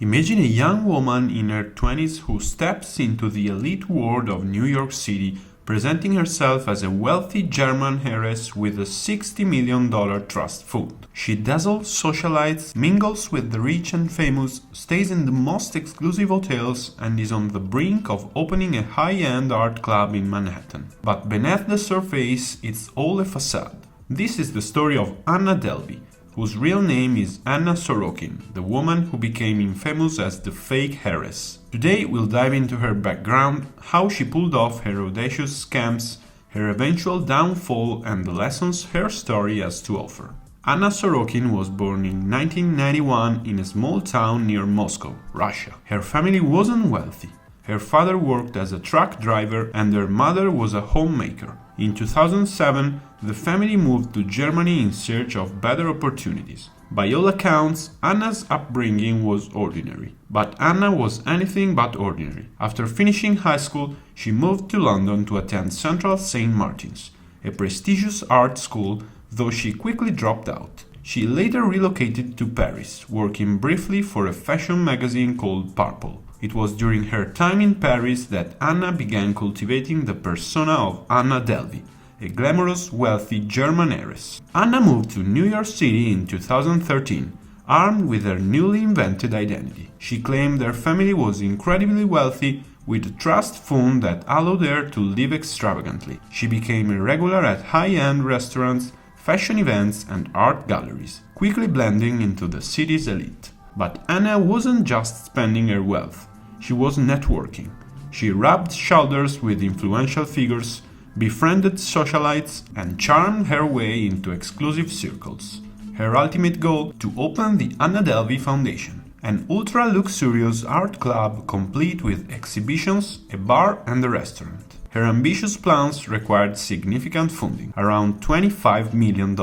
Imagine a young woman in her 20s who steps into the elite world of New York City, presenting herself as a wealthy German heiress with a $60 million trust fund. She dazzles socialites, mingles with the rich and famous, stays in the most exclusive hotels, and is on the brink of opening a high-end art club in Manhattan. But beneath the surface, it's all a facade. This is the story of Anna Delvey, whose real name is Anna Sorokin, the woman who became infamous as the fake heiress. Today we'll dive into her background, how she pulled off her audacious scams, her eventual downfall, and the lessons her story has to offer. Anna Sorokin was born in 1991 in a small town near Moscow, Russia. Her family wasn't wealthy. Her father worked as a truck driver and her mother was a homemaker. In 2007, the family moved to Germany in search of better opportunities. By all accounts, Anna's upbringing was ordinary. But Anna was anything but ordinary. After finishing high school, she moved to London to attend Central St. Martin's, a prestigious art school, though she quickly dropped out. She later relocated to Paris, working briefly for a fashion magazine called Purple. It was during her time in Paris that Anna began cultivating the persona of Anna Delvey, a glamorous, wealthy German heiress. Anna moved to New York City in 2013, armed with her newly invented identity. She claimed her family was incredibly wealthy, with a trust fund that allowed her to live extravagantly. She became a regular at high-end restaurants, fashion events, and art galleries, quickly blending into the city's elite. But Anna wasn't just spending her wealth. She was networking. She rubbed shoulders with influential figures, befriended socialites, and charmed her way into exclusive circles. Her ultimate goal: to open the AnnaDelvey Foundation, an ultra-luxurious art club complete with exhibitions, a bar, and a restaurant. Her ambitious plans required significant funding, around $25 million,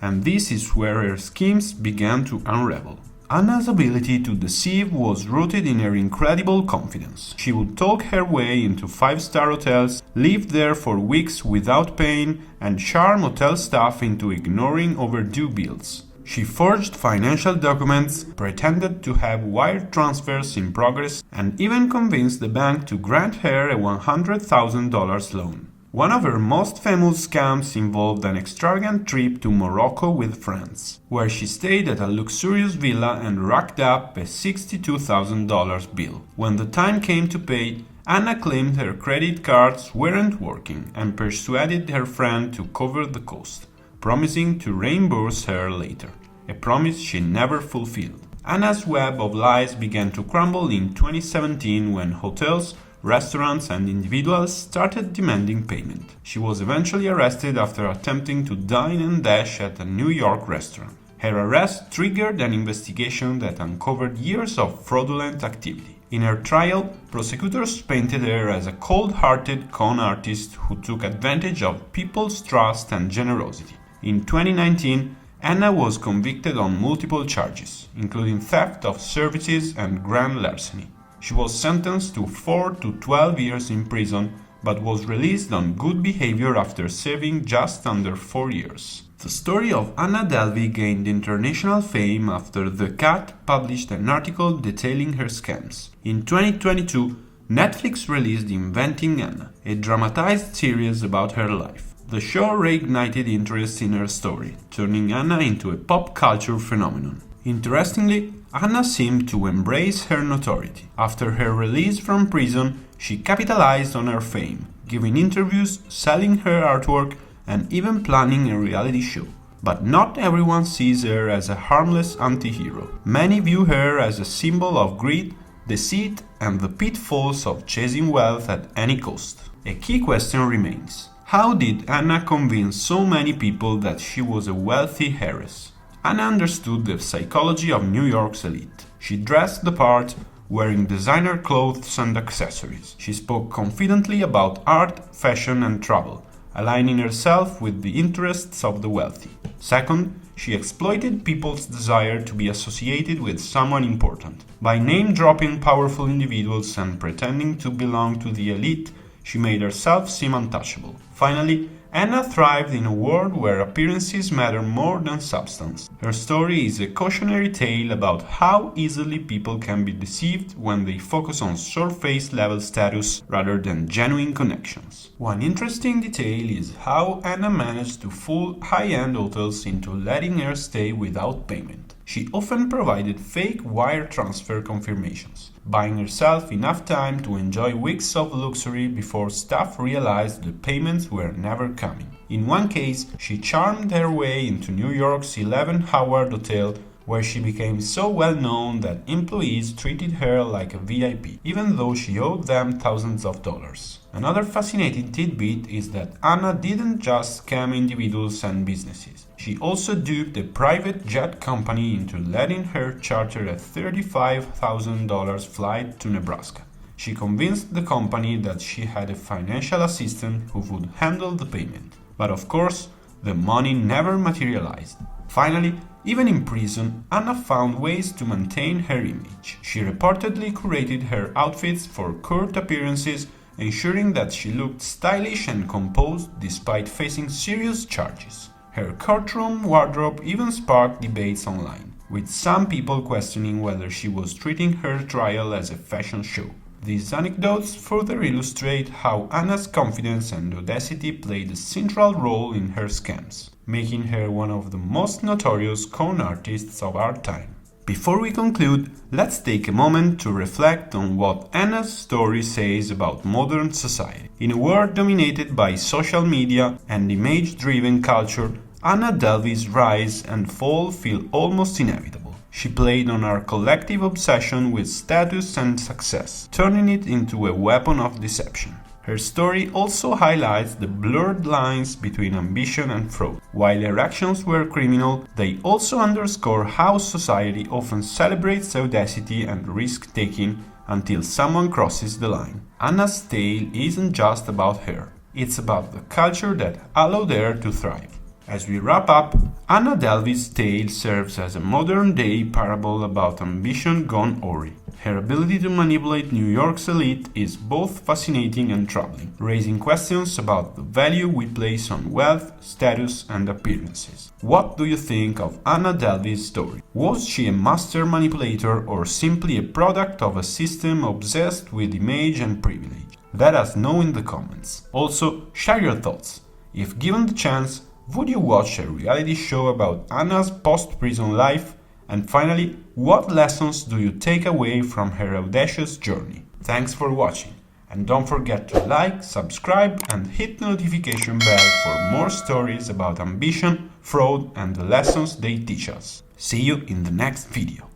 and this is where her schemes began to unravel. Anna's ability to deceive was rooted in her incredible confidence. She would talk her way into five-star hotels, live there for weeks without paying, and charm hotel staff into ignoring overdue bills. She forged financial documents, pretended to have wire transfers in progress, and even convinced the bank to grant her a $100,000 loan. One of her most famous scams involved an extravagant trip to Morocco with friends, where she stayed at a luxurious villa and racked up a $62,000 bill. When the time came to pay, Anna claimed her credit cards weren't working and persuaded her friend to cover the cost, promising to reimburse her later, a promise she never fulfilled. Anna's web of lies began to crumble in 2017 when hotels, restaurants, and individuals started demanding payment. She was eventually arrested after attempting to dine and dash at a New York restaurant. Her arrest triggered an investigation that uncovered years of fraudulent activity. In her trial, prosecutors painted her as a cold-hearted con artist who took advantage of people's trust and generosity. In 2019, Anna was convicted on multiple charges, including theft of services and grand larceny. She was sentenced to 4 to 12 years in prison, but was released on good behavior after serving just under 4 years. The story of Anna Delvey gained international fame after The Cut published an article detailing her scams. In 2022, Netflix released Inventing Anna, a dramatized series about her life. The show reignited interest in her story, turning Anna into a pop culture phenomenon. Interestingly, Anna seemed to embrace her notoriety. After her release from prison, she capitalized on her fame, giving interviews, selling her artwork, and even planning a reality show. But not everyone sees her as a harmless anti-hero. Many view her as a symbol of greed, deceit, and the pitfalls of chasing wealth at any cost. A key question remains: how did Anna convince so many people that she was a wealthy heiress? Anna understood the psychology of New York's elite. She dressed the part, wearing designer clothes and accessories. She spoke confidently about art, fashion, and travel, aligning herself with the interests of the wealthy. Second, she exploited people's desire to be associated with someone important. By name-dropping powerful individuals and pretending to belong to the elite, She made herself seem untouchable. Finally, Anna thrived in a world where appearances matter more than substance. Her story is a cautionary tale about how easily people can be deceived when they focus on surface-level status rather than genuine connections. One interesting detail is how Anna managed to fool high-end hotels into letting her stay without payment. She often provided fake wire transfer confirmations, buying herself enough time to enjoy weeks of luxury before staff realized the payments were never coming. In one case, she charmed her way into New York's 11-Howard Hotel, where she became so well known that employees treated her like a VIP, even though she owed them thousands of dollars. Another fascinating tidbit is that Anna didn't just scam individuals and businesses. She also duped a private jet company into letting her charter a $35,000 flight to Nebraska. She convinced the company that she had a financial assistant who would handle the payment. But of course, the money never materialized. Finally, even in prison, Anna found ways to maintain her image. She reportedly curated her outfits for court appearances, ensuring that she looked stylish and composed despite facing serious charges. Her courtroom wardrobe even sparked debates online, with some people questioning whether she was treating her trial as a fashion show. These anecdotes further illustrate how Anna's confidence and audacity played a central role in her scams, making her one of the most notorious con artists of our time. Before we conclude, let's take a moment to reflect on what Anna's story says about modern society. In a world dominated by social media and image-driven culture, Anna Delvey's rise and fall feel almost inevitable. She played on our collective obsession with status and success, turning it into a weapon of deception. Her story also highlights the blurred lines between ambition and fraud. While her actions were criminal, they also underscore how society often celebrates audacity and risk-taking until someone crosses the line. Anna's tale isn't just about her, it's about the culture that allowed her to thrive. As we wrap up, Anna Delvey's tale serves as a modern-day parable about ambition gone awry. Her ability to manipulate New York's elite is both fascinating and troubling, raising questions about the value we place on wealth, status, and appearances. What do you think of Anna Delvey's story? Was she a master manipulator or simply a product of a system obsessed with image and privilege? Let us know in the comments. Also, share your thoughts. If given the chance, would you watch a reality show about Anna's post-prison life? And finally, what lessons do you take away from her audacious journey? Thanks for watching, and don't forget to like, subscribe and hit the notification bell for more stories about ambition, fraud and the lessons they teach us. See you in the next video.